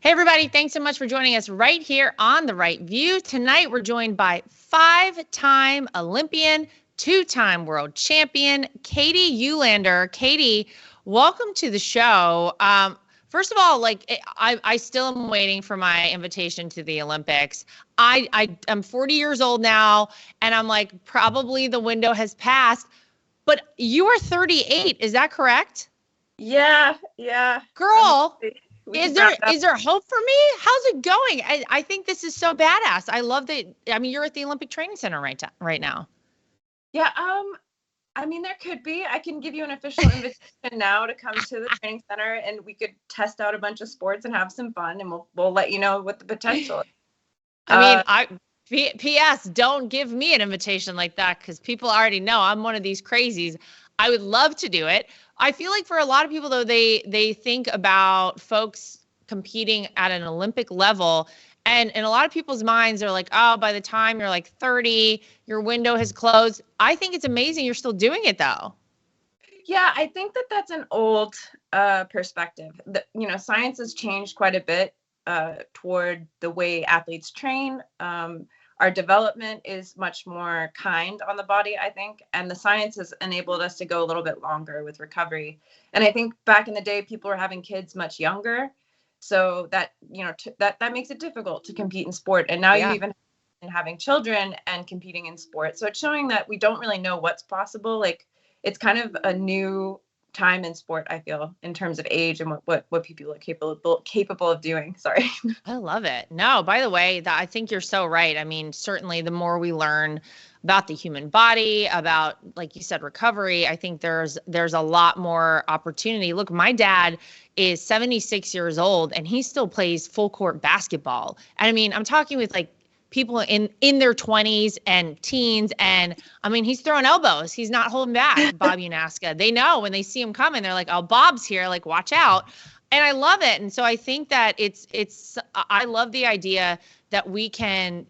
Hey, everybody. Thanks so much for joining us right here on The Right View. Tonight, we're joined by five-time Olympian, two-time world champion, Katie Uhlaender. Katie, welcome to the show. First of all, I still am waiting for my invitation to the Olympics. I'm 40 years old now, and I'm like, probably the window has passed. But you are 38. Is that correct? Yeah. Girl. Is there hope for me? How's it going? I think this is so badass. I love that. I mean, you're at the Olympic Training Center right now. Yeah. I mean, there could be. I can give you an official invitation now to come to the training center, and we could test out a bunch of sports and have some fun, and we'll let you know what the potential is. I mean, P.S. Don't give me an invitation like that, because people already know I'm one of these crazies. I would love to do it. I feel like for a lot of people, though, they think about folks competing at an Olympic level, and in a lot of people's minds, they're like, oh, by the time you're like 30, your window has closed. I think it's amazing you're still doing it, though. Yeah, I think that's an old perspective. Science has changed quite a bit toward the way athletes train. Our development is much more kind on the body, I think, and the science has enabled us to go a little bit longer with recovery. And I think back in the day, people were having kids much younger, so that that makes it difficult to compete in sport. And now you even having children and competing in sport, so it's showing that we don't really know what's possible. Like, it's kind of a new time in sport, I feel, in terms of age and what people are capable of doing. Sorry. I love it. No, by the way, I think you're so right. I mean, certainly the more we learn about the human body, about, like you said, recovery, I think there's a lot more opportunity. Look, my dad is 76 years old and he still plays full court basketball. And I mean, I'm talking with like people in their 20s and teens. And I mean, he's throwing elbows. He's not holding back. Bob Unaska. They know when they see him coming, they're like, oh, Bob's here. Like, watch out. And I love it. And so I think that I love the idea that we can,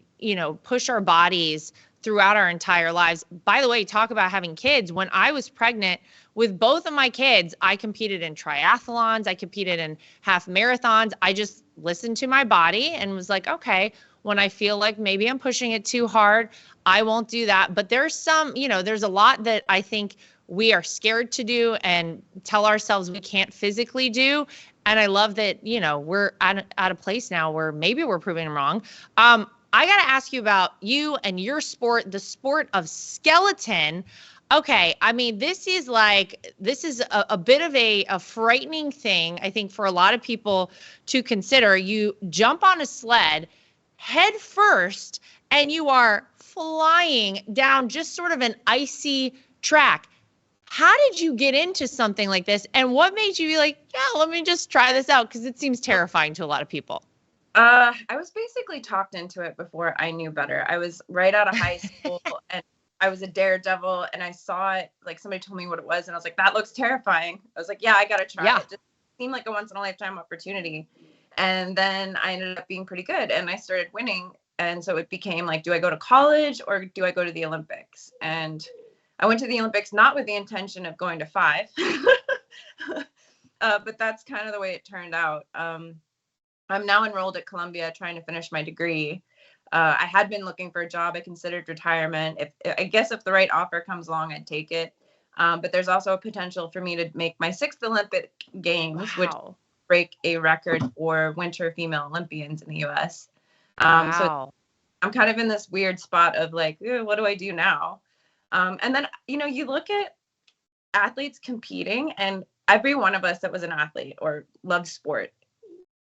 push our bodies throughout our entire lives. By the way, talk about having kids. When I was pregnant with both of my kids, I competed in triathlons. I competed in half marathons. I just listened to my body and was like, okay, when I feel like maybe I'm pushing it too hard, I won't do that. But there's there's a lot that I think we are scared to do and tell ourselves we can't physically do. And I love that, we're at a place now where maybe we're proving them wrong. I got to ask you about you and your sport, the sport of skeleton. Okay, I mean, this is a bit of a frightening thing, I think, for a lot of people to consider. You jump on a sled head first, and you are flying down just sort of an icy track. How did you get into something like this? And what made you be like, yeah, let me just try this out? Because it seems terrifying to a lot of people. I was basically talked into it before I knew better. I was right out of high school and I was a daredevil, and I saw it, like somebody told me what it was, and I was like, that looks terrifying. I was like, yeah, I got to try it. It just seemed like a once in a lifetime opportunity. And then I ended up being pretty good and I started winning. And so it became like, do I go to college or do I go to the Olympics? And I went to the Olympics, not with the intention of going to 5, but that's kind of the way it turned out. I'm now enrolled at Columbia trying to finish my degree. I had been looking for a job. I considered retirement. If the right offer comes along, I'd take it. But there's also a potential for me to make my 6th Olympic Games, which break a record for winter female Olympians in the U.S. So I'm kind of in this weird spot of like, what do I do now? And then, you look at athletes competing, and every one of us that was an athlete or loved sport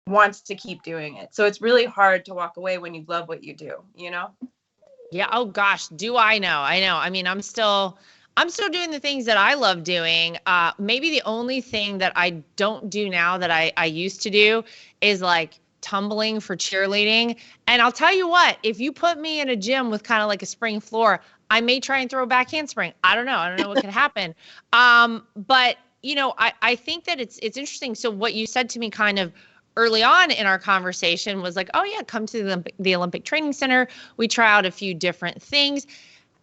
wants to keep doing it. So it's really hard to walk away when you love what you do, Yeah. Oh gosh. Do I know? I know. I mean, I'm still doing the things that I love doing. Maybe the only thing that I don't do now that I used to do is like tumbling for cheerleading. And I'll tell you what, if you put me in a gym with kind of like a spring floor, I may try and throw a back handspring. I don't know what could happen. But I think that it's interesting. So what you said to me kind of early on in our conversation was like, oh yeah, come to the Olympic Training Center. We try out a few different things.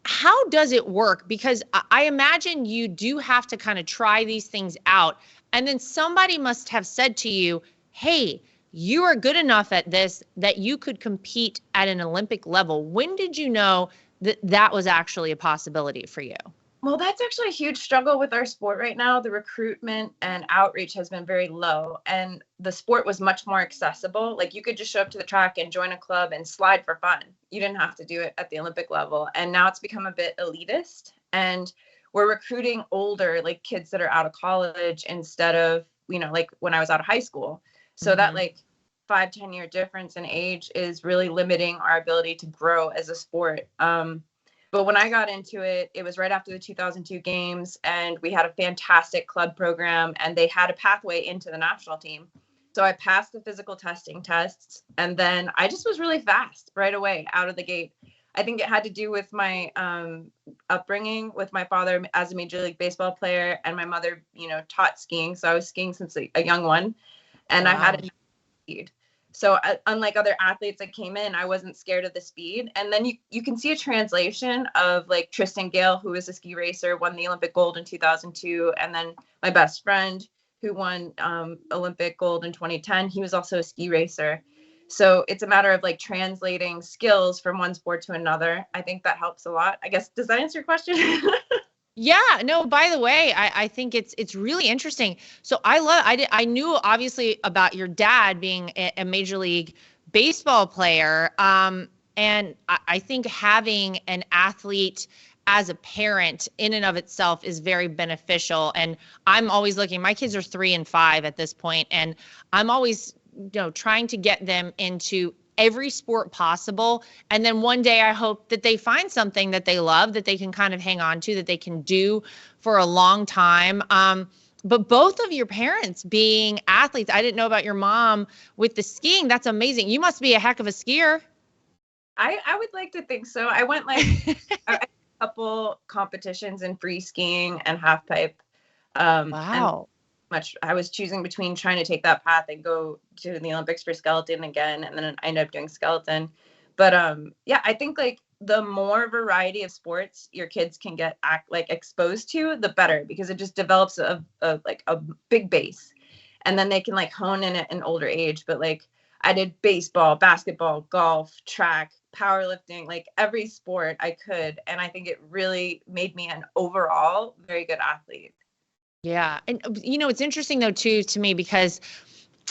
How does it work? Because I imagine you do have to kind of try these things out. And then somebody must have said to you, hey, you are good enough at this that you could compete at an Olympic level. When did you know that that was actually a possibility for you? Well, that's actually a huge struggle with our sport right now. The recruitment and outreach has been very low, and the sport was much more accessible. Like you could just show up to the track and join a club and slide for fun. You didn't have to do it at the Olympic level. And now it's become a bit elitist, and we're recruiting older, like kids that are out of college instead of, like when I was out of high school. So that like 5-10 year difference in age is really limiting our ability to grow as a sport. But when I got into it, it was right after the 2002 games, and we had a fantastic club program, and they had a pathway into the national team. So I passed the physical testing tests, and then I just was really fast right away out of the gate. I think it had to do with my upbringing with my father as a Major League Baseball player, and my mother, taught skiing. So I was skiing since a young one, and I had a speed. So unlike other athletes that came in, I wasn't scared of the speed. And then you can see a translation of like Tristan Gale, who was a ski racer, won the Olympic gold in 2002. And then my best friend who won Olympic gold in 2010, he was also a ski racer. So it's a matter of like translating skills from one sport to another. I think that helps a lot. I guess, does that answer your question? Yeah, no, by the way, I think it's really interesting. So I knew obviously about your dad being a Major League Baseball player. And I think having an athlete as a parent in and of itself is very beneficial. And I'm always looking, my kids are 3 and 5 at this point, and I'm always, trying to get them into every sport possible. And then one day I hope that they find something that they love, that they can kind of hang on to, that they can do for a long time. But both of your parents being athletes, I didn't know about your mom with the skiing. That's amazing. You must be a heck of a skier. I would like to think so. I went like a couple competitions in free skiing and half pipe. Wow. I was choosing between trying to take that path and go to the Olympics for skeleton again, and then I ended up doing skeleton. But yeah, I think like the more variety of sports your kids can get exposed to, the better, because it just develops a big base, and then they can like hone in at an older age. But like I did baseball, basketball, golf, track, powerlifting, like every sport I could, and I think it really made me an overall very good athlete. Yeah. And, it's interesting, though, too, to me, because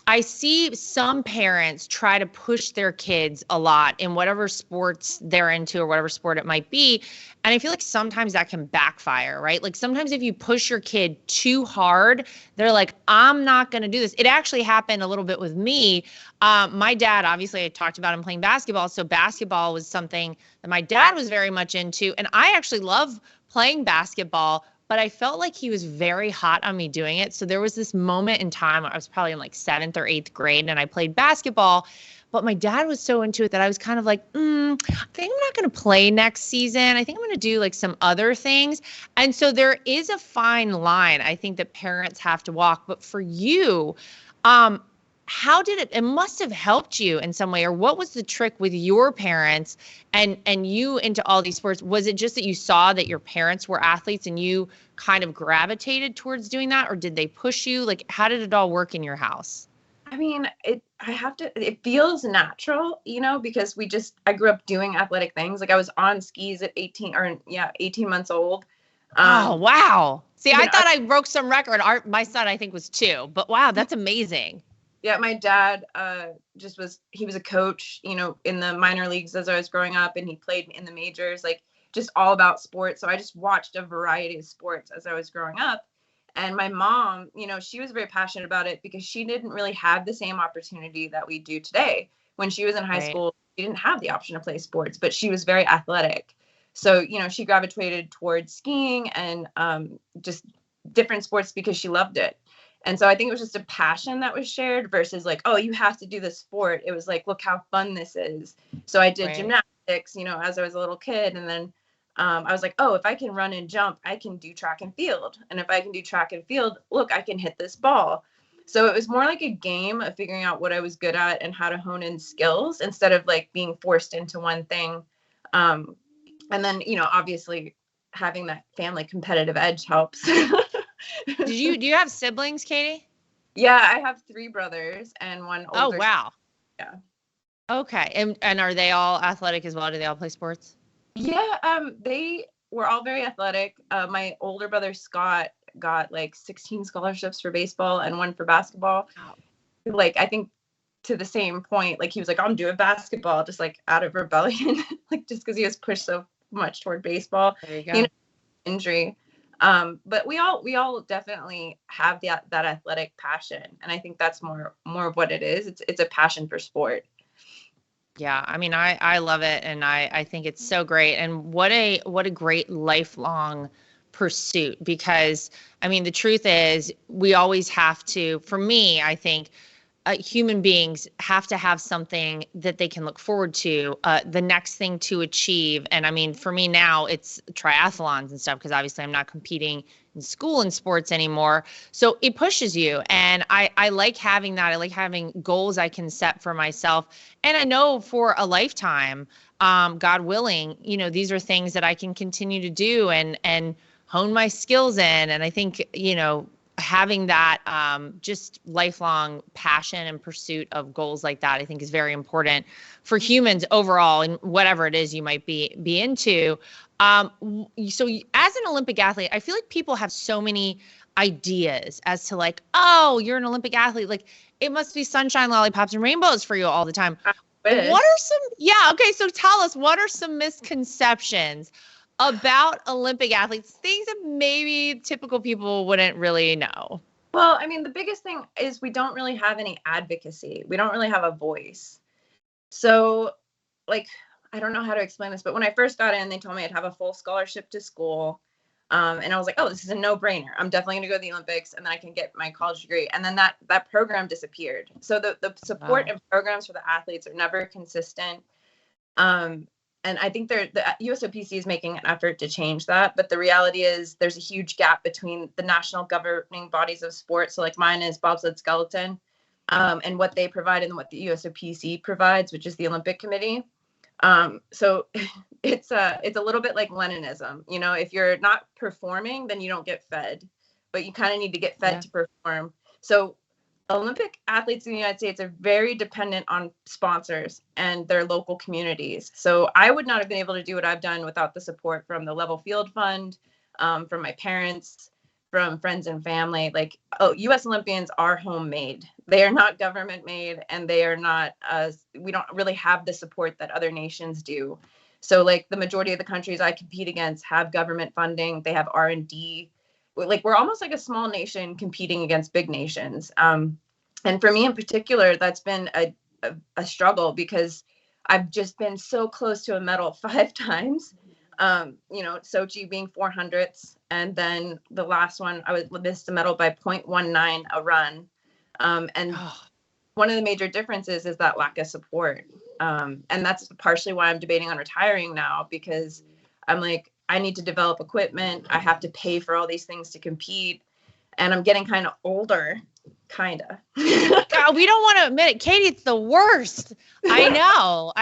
I see some parents try to push their kids a lot in whatever sports they're into or whatever sport it might be. And I feel like sometimes that can backfire, right? Like sometimes if you push your kid too hard, they're like, I'm not going to do this. It actually happened a little bit with me. My dad, obviously, I talked about him playing basketball. So basketball was something that my dad was very much into. And I actually love playing basketball, but I felt like he was very hot on me doing it. So there was this moment in time, I was probably in like 7th or 8th grade, and I played basketball, but my dad was so into it that I was kind of like, I think I'm not going to play next season. I think I'm going to do like some other things. And so there is a fine line, I think, that parents have to walk. But for you, how did it must have helped you in some way, or what was the trick with your parents and you into all these sports? Was it just that you saw that your parents were athletes and you kind of gravitated towards doing that, or did they push you? Like, how did it all work in your house? I mean, it feels natural, because I grew up doing athletic things. Like I was on skis at 18 months old. Oh, wow. See, I thought I broke some record. My son, I think, was 2, but wow, that's amazing. Yeah, my dad he was a coach, in the minor leagues as I was growing up, and he played in the majors, like just all about sports. So I just watched a variety of sports as I was growing up. And my mom, she was very passionate about it because she didn't really have the same opportunity that we do today. When she was in high school, she didn't have the option to play sports, but she was very athletic. So, she gravitated towards skiing and just different sports because she loved it. And so I think it was just a passion that was shared versus like, oh, you have to do this sport. It was like, look how fun this is. So I did gymnastics, as I was a little kid. And then I was like, oh, if I can run and jump, I can do track and field. And if I can do track and field, look, I can hit this ball. So it was more like a game of figuring out what I was good at and how to hone in skills instead of like being forced into one thing. And then, obviously having that family competitive edge helps. Do you have siblings, Katie? Yeah, I have 3 brothers and one Oh, older. wow. Yeah. Okay. And are they all athletic as well? Do they all play sports? Yeah, they were all very athletic. My older brother Scott got like 16 scholarships for baseball and 1 for basketball. Wow. Like, I think to the same point, like he was like, I'm doing basketball, just like out of rebellion, like just because he was pushed so much toward baseball. There you You know, go. injury. But we all definitely have that athletic passion, and I think that's more of what it is. It's a passion for sport. Yeah, I mean, I love it, and I think it's so great, and what a great lifelong pursuit. Because I mean, the truth is, we always have to. For me, I think human beings have to have something that they can look forward to, the next thing to achieve. And I mean, for me now, it's triathlons and stuff, because obviously I'm not competing in school in sports anymore. So it pushes you. And I like having that. I like having goals I can set for myself. And I know for a lifetime, God willing, these are things that I can continue to do and hone my skills in. And I think, having that just lifelong passion and pursuit of goals like that, I think is very important for humans overall, and whatever it is you might be into. So as an Olympic athlete, I feel like people have so many ideas as to like, oh, you're an Olympic athlete, like it must be sunshine, lollipops, and rainbows for you all the time. What are some, yeah, okay, so tell us, what are some misconceptions about Olympic athletes, things that maybe typical people wouldn't really know? Well, I mean, the biggest thing is we don't really have any advocacy. We don't really have a voice. So, like, I don't know how to explain this, but when I first got in, they told me I'd have a full scholarship to school. And I was like, oh, this is a no-brainer. I'm definitely going to go to the Olympics, and then I can get my college degree. And then that program disappeared. So the support and programs for the athletes are never consistent. And I think the USOPC is making an effort to change that. But the reality is there's a huge gap between the national governing bodies of sports. So like mine is bobsled skeleton, and what they provide and what the USOPC provides, which is the Olympic Committee. So it's a little bit like Leninism. If you're not performing, then you don't get fed, but you kind of need to get fed to perform. So Olympic athletes in the United States are very dependent on sponsors and their local communities. So I would not have been able to do what I've done without the support from the Level Field Fund, from my parents, from friends and family. Like, U.S. Olympians are homemade. They are not government made, and they are not, we don't really have the support that other nations do. So like the majority of the countries I compete against have government funding. They have R&D. Like we're almost like a small nation competing against big nations. And for me in particular, that's been a struggle because I've just been so close to a medal 5 times. Sochi being 400ths, and then the last one I missed a medal by 0.19 a run. And one of the major differences is that lack of support. And that's partially why I'm debating on retiring now, because I'm like, I need to develop equipment. I have to pay for all these things to compete. And I'm getting kind of older, kind of. God, we don't want to admit it. Katie, it's the worst. I know.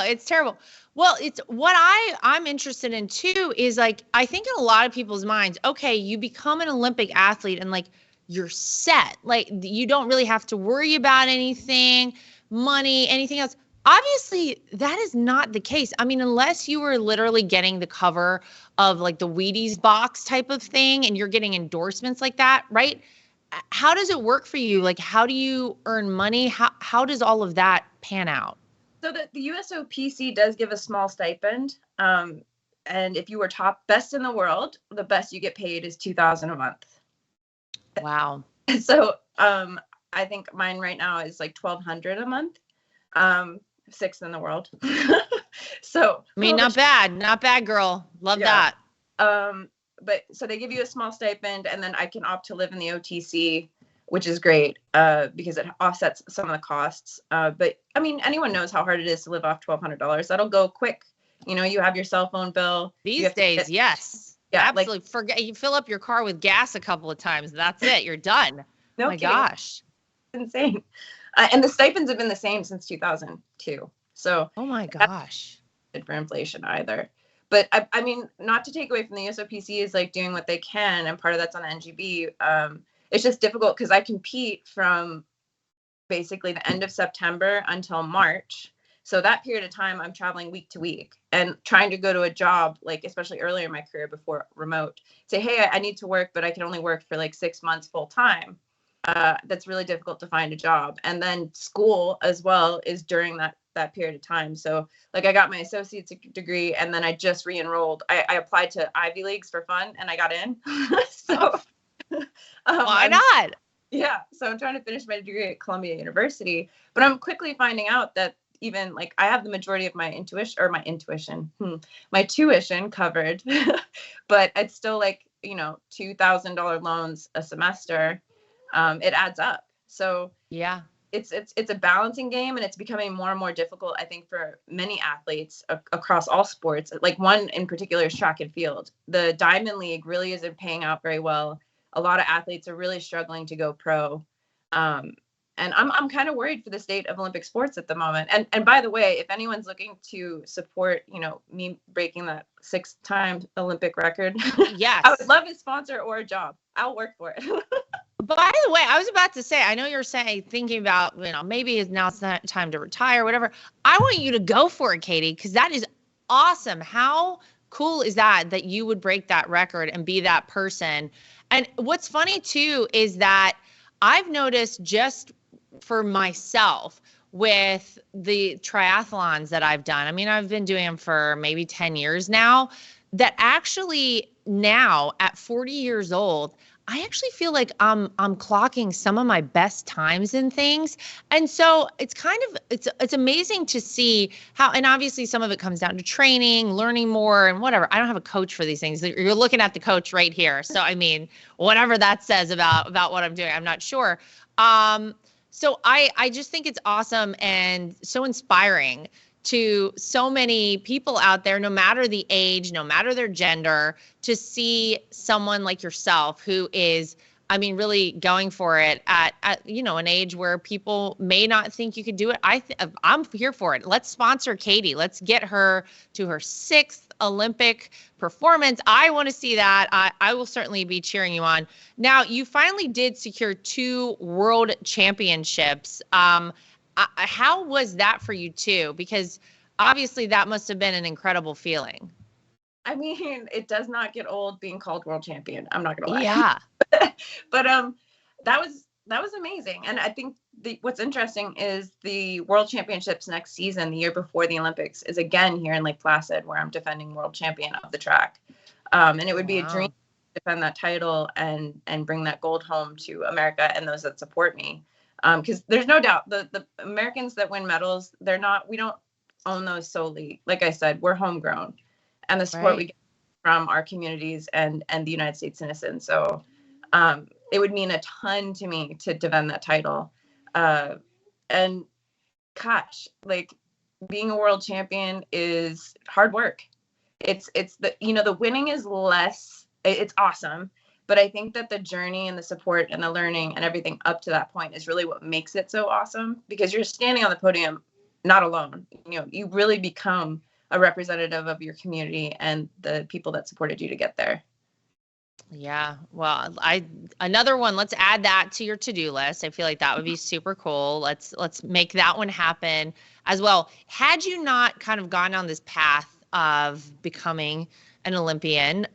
It's terrible. Well, it's what I'm interested in too is like, I think in a lot of people's minds, okay, you become an Olympic athlete and like you're set. Like you don't really have to worry about anything, money, anything else. Obviously, that is not the case. I mean, unless you were literally getting the cover of like the Wheaties box type of thing and you're getting endorsements like that, right? How does it work for you? Like, how do you earn money? How does all of that pan out? So the USOPC does give a small stipend. And if you were best in the world, the best you get paid is $2,000 a month. Wow. So I think mine right now is like $1,200 a month. 6th in the world. So I mean, not bad, girl. Love that. But so they give you a small stipend, and then I can opt to live in the OTC, which is great because it offsets some of the costs. But I mean, anyone knows how hard it is to live off $1,200. That'll go quick. You have your cell phone bill these days. Yes. Yeah, absolutely. Like, forget you fill up your car with gas a couple of times. That's it. You're done. No, my gosh, it's insane. And the stipends have been the same since 2002. So, oh my gosh, not for inflation either. But I mean, not to take away from the USOPC is like doing what they can, and part of that's on the NGB. it's just difficult because I compete from basically the end of September until March. So that period of time, I'm traveling week to week and trying to go to a job, like especially earlier in my career before remote, say, hey, I need to work, but I can only work for like 6 months full time. That's really difficult to find a job. And then school as well is during that period of time. So like I got my associate's degree and then I just re-enrolled. I applied to Ivy Leagues for fun and I got in. So why not? Yeah. So I'm trying to finish my degree at Columbia University, but I'm quickly finding out that even like I have the majority of my tuition covered, but it's still like, $2,000 loans a semester. It adds up. So yeah, it's a balancing game, and it's becoming more and more difficult, I think, for many athletes across all sports. Like one in particular is track and field. The Diamond League really isn't paying out very well. A lot of athletes are really struggling to go pro. And I'm kind of worried for the state of Olympic sports at the moment. And by the way, if anyone's looking to support, me breaking that 6-time Olympic record, yes, I would love a sponsor or a job. I'll work for it. By the way, I was about to say, I know you're thinking about, maybe now it's not time to retire, whatever. I want you to go for it, Katie, because that is awesome. How cool is that you would break that record and be that person? And what's funny too is that I've noticed just for myself with the triathlons that I've done. I mean, I've been doing them for maybe 10 years now, that actually now at 40 years old, I actually feel like I'm clocking some of my best times in things. And so it's it's amazing to see how, and obviously some of it comes down to training, learning more and whatever. I don't have a coach for these things. You're looking at the coach right here. So, I mean, whatever that says about what I'm doing, I'm not sure. So I just think it's awesome and so inspiring to so many people out there, no matter the age, no matter their gender, to see someone like yourself who is, I mean, really going for it at an age where people may not think you could do it. I'm here for it. Let's sponsor Katie. Let's get her to her 6th Olympic performance. I want to see that. I will certainly be cheering you on. Now, you finally did secure 2 world championships. How was that for you too? Because obviously that must have been an incredible feeling. I mean, it does not get old being called world champion. I'm not gonna lie. Yeah. But that was amazing. And I think what's interesting is the world championships next season, the year before the Olympics, is again here in Lake Placid, where I'm defending world champion of the track. And it would be a dream to defend that title and bring that gold home to America and those that support me. Because there's no doubt the Americans that win medals, we don't own those solely. Like I said, we're homegrown, and the support we get from our communities and the United States citizens. So it would mean a ton to me to defend that title. And gosh, like being a world champion is hard work. It's the winning is less. It's awesome. But I think that the journey and the support and the learning and everything up to that point is really what makes it so awesome, because you're standing on the podium, not alone. You really become a representative of your community and the people that supported you to get there. Yeah. Well, another one, let's add that to your to-do list. I feel like that would be super cool. Let's make that one happen as well. Had you not kind of gone on this path of becoming an Olympian,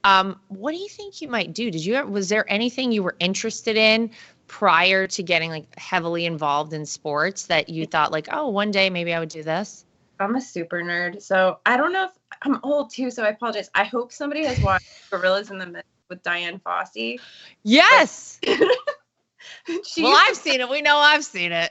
what do you think you might do? Was there anything you were interested in prior to getting like heavily involved in sports that you thought like, oh, one day maybe I would do this? I'm a super nerd, so I don't know if I'm old too, so I apologize. I hope somebody has watched Gorillas in the Mist with Diane Fossey. Yes. Well, I've seen it. We know I've seen it.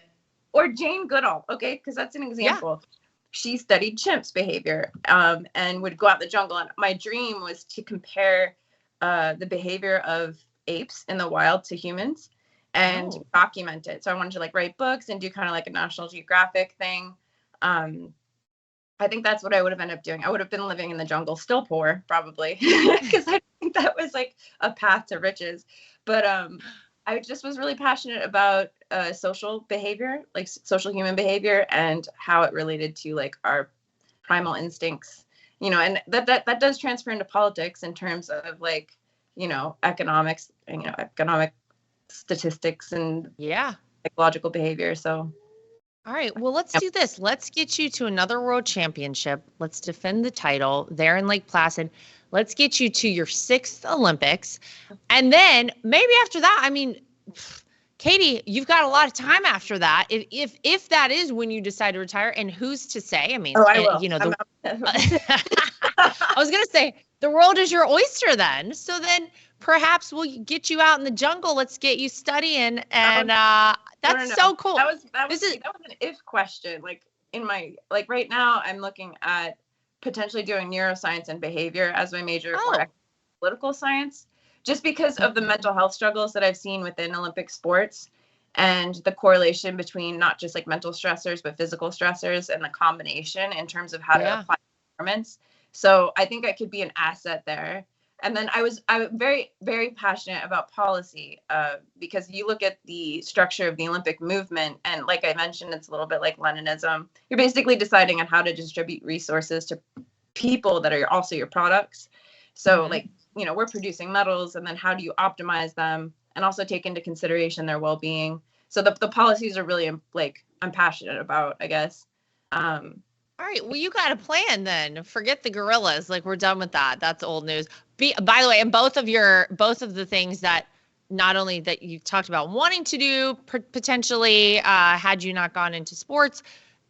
Or Jane Goodall, okay, because that's an example. Yeah. She studied chimps' behavior and would go out in the jungle. And my dream was to compare the behavior of apes in the wild to humans and document it. So I wanted to like write books and do kind of like a National Geographic thing. I think that's what I would have ended up doing. I would have been living in the jungle, still poor, probably, because I think that was like a path to riches. But I just was really passionate about social behavior, like social human behavior, and how it related to like our primal instincts, and that does transfer into politics in terms of like, economics, economic statistics and Yeah. psychological behavior. So, All right. Well, let's do this. Let's get you to another world championship. Let's defend the title there in Lake Placid. Let's get you to your 6th Olympics. And then maybe after that, I mean, Katie, you've got a lot of time after that. If that is when you decide to retire, and who's to say? I mean, I will. you know, I was going to say the world is your oyster then. So then perhaps we'll get you out in the jungle. Let's get you studying. And that's so cool. That was an if question. Like right now I'm looking at potentially doing neuroscience and behavior as my major or political science, just because of the mental health struggles that I've seen within Olympic sports and the correlation between not just like mental stressors, but physical stressors and the combination in terms of how to apply performance. So I think I could be an asset there. And then I'm very, very passionate about policy because you look at the structure of the Olympic movement. And like I mentioned, it's a little bit like Leninism. You're basically deciding on how to distribute resources to people that are also your products. So like, you know, we're producing metals, and then how do you optimize them and also take into consideration their well-being? So the policies are really like I'm passionate about, I guess. All right. Well, you got a plan then. Forget the gorillas. Like we're done with that. That's old news. By the way, and both of the things that not only that you talked about wanting to do potentially had you not gone into sports,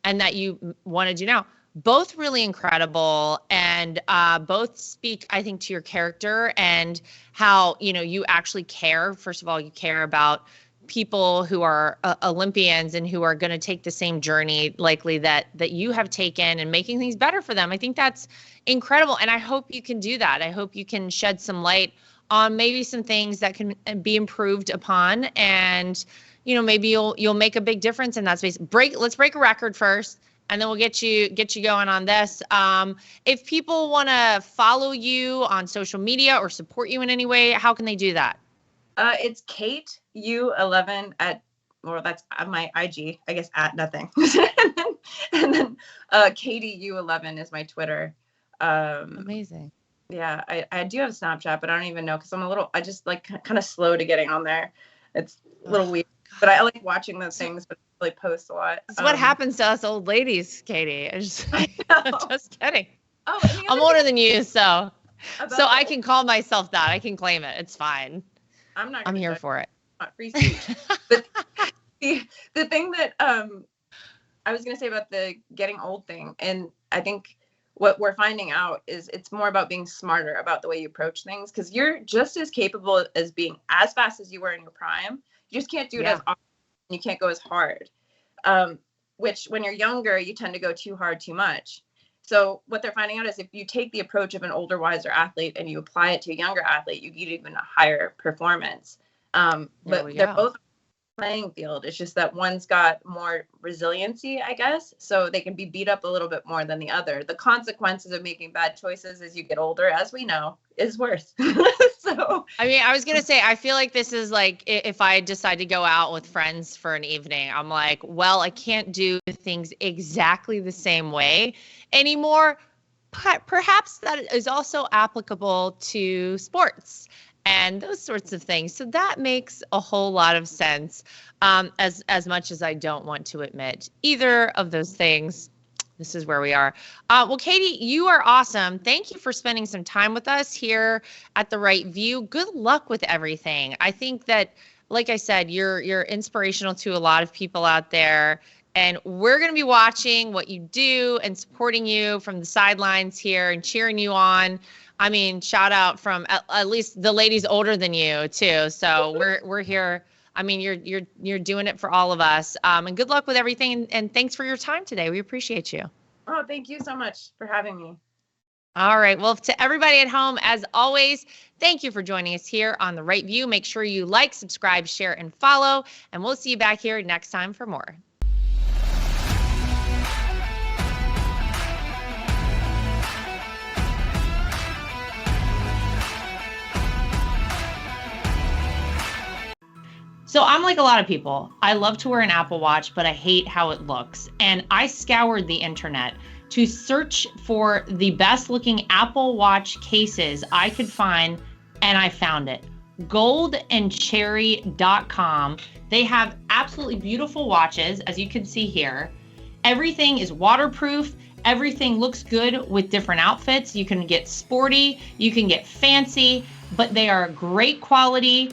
and that you want to do now, both really incredible, and both speak, I think, to your character and how, you know, you actually care. First of all, you care about people who are Olympians and who are going to take the same journey likely that you have taken, and making things better for them. I think that's incredible. And I hope you can do that. I hope you can shed some light on maybe some things that can be improved upon. And, you know, maybe you'll make a big difference in that space. Let's break a record first, and then we'll get you going on this. If people want to follow you on social media or support you in any way, how can they do that? It's Kate U11 that's my IG, I guess, at nothing. and then Katie U11 is my Twitter. Amazing. Yeah, I do have Snapchat, but I don't even know because I just like kind of slow to getting on there. It's a little weird, but I like watching those things, but I really post a lot. That's what happens to us old ladies, Katie. I'm just kidding. Oh, I'm older than you, so I can call myself that. I can claim it. It's fine. I'm here for it. Free speech. the thing that I was going to say about the getting old thing, and I think what we're finding out is it's more about being smarter about the way you approach things, because you're just as capable as being as fast as you were in your prime. You just can't do it as often. You can't go as hard, which when you're younger, you tend to go too hard too much. So what they're finding out is if you take the approach of an older, wiser athlete and you apply it to a younger athlete, you get even a higher performance. But they're both playing field. It's just that one's got more resiliency, I guess, so they can be beat up a little bit more than the other. The consequences of making bad choices as you get older, as we know, is worse. So I mean, I was gonna say, I feel like this is like if I decide to go out with friends for an evening, I'm like, well, I can't do things exactly the same way anymore. Perhaps that is also applicable to sports and those sorts of things. So that makes a whole lot of sense, as much as I don't want to admit either of those things. This is where we are. Well, Katie, you are awesome. Thank you for spending some time with us here at The Right View. Good luck with everything. I think that, like I said, you're inspirational to a lot of people out there. And we're going to be watching what you do and supporting you from the sidelines here and cheering you on. I mean, shout out from at least the ladies older than you too. So we're here. I mean, you're doing it for all of us. And good luck with everything. And thanks for your time today. We appreciate you. Oh, thank you so much for having me. All right. Well, to everybody at home, as always, thank you for joining us here on The Right View. Make sure you like, subscribe, share, and follow. And we'll see you back here next time for more. So I'm like a lot of people. I love to wear an Apple Watch, but I hate how it looks. And I scoured the internet to search for the best looking Apple Watch cases I could find, and I found it. goldandcherry.com. They have absolutely beautiful watches, as you can see here. Everything is waterproof. Everything looks good with different outfits. You can get sporty, you can get fancy, but they are great quality,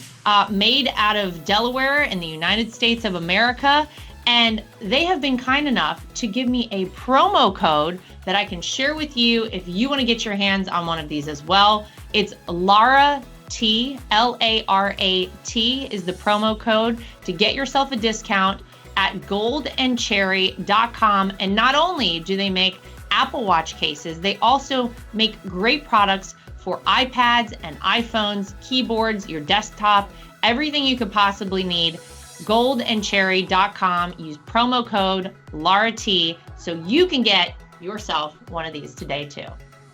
made out of Delaware in the United States of America. And they have been kind enough to give me a promo code that I can share with you if you want to get your hands on one of these as well. It's Lara T, L-A-R-A-T is the promo code to get yourself a discount at goldandcherry.com. And not only do they make Apple Watch cases, they also make great products for iPads and iPhones, keyboards, your desktop, everything you could possibly need. Goldandcherry.com. Use promo code LARAT so you can get yourself one of these today too.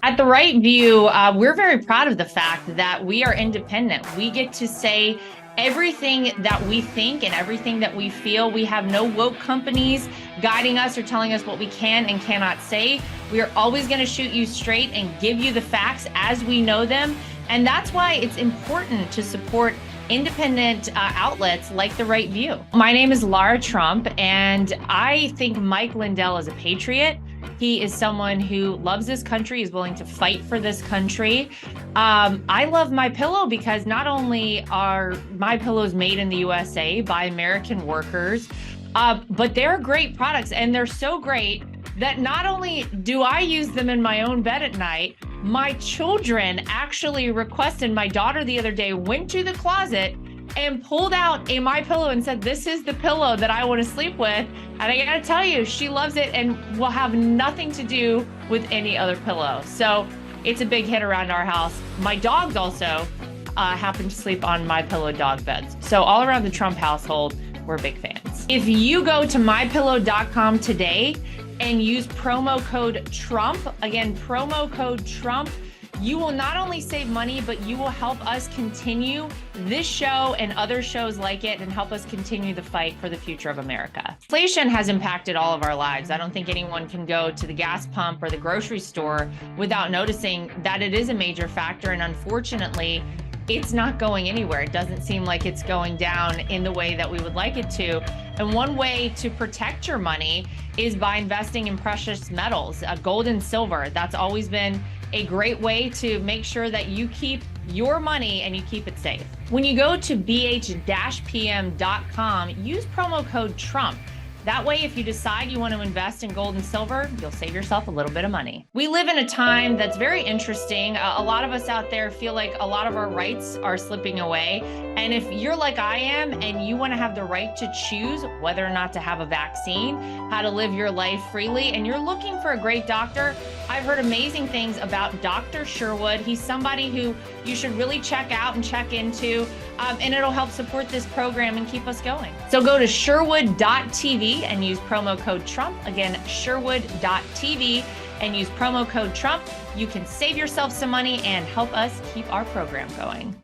At The Right View, we're very proud of the fact that we are independent. We get to say everything that we think and everything that we feel. We have no woke companies guiding us or telling us what we can and cannot say. We are always going to shoot you straight and give you the facts as we know them. And that's why it's important to support independent outlets like The Right View. My name is Lara Trump, and I think Mike Lindell is a patriot. He is someone who loves this country, is willing to fight for this country. I love MyPillow because not only are MyPillows made in the USA by American workers, but they're great products, and they're so great that not only do I use them in my own bed at night, my children actually requested. My daughter the other day went to the closet and pulled out a MyPillow and said, "This is the pillow that I want to sleep with." And I gotta tell you, she loves it and will have nothing to do with any other pillow. So it's a big hit around our house. My dogs also happen to sleep on MyPillow dog beds. So all around the Trump household, we're big fans. If you go to mypillow.com today and use promo code Trump, again, promo code Trump, you will not only save money, but you will help us continue this show and other shows like it and help us continue the fight for the future of America. Inflation has impacted all of our lives. I don't think anyone can go to the gas pump or the grocery store without noticing that it is a major factor. And unfortunately, it's not going anywhere. It doesn't seem like it's going down in the way that we would like it to. And one way to protect your money is by investing in precious metals, gold and silver. That's always been a great way to make sure that you keep your money and you keep it safe. When you go to bh-pm.com, use promo code Trump. That way, if you decide you want to invest in gold and silver, you'll save yourself a little bit of money. We live in a time that's very interesting. A lot of us out there feel like a lot of our rights are slipping away. And if you're like I am and you want to have the right to choose whether or not to have a vaccine, how to live your life freely, and you're looking for a great doctor, I've heard amazing things about Dr. Sherwood. He's somebody who you should really check out and check into, and it'll help support this program and keep us going. So go to sherwood.tv and use promo code Trump. Again, sherwood.tv and use promo code Trump. You can save yourself some money and help us keep our program going.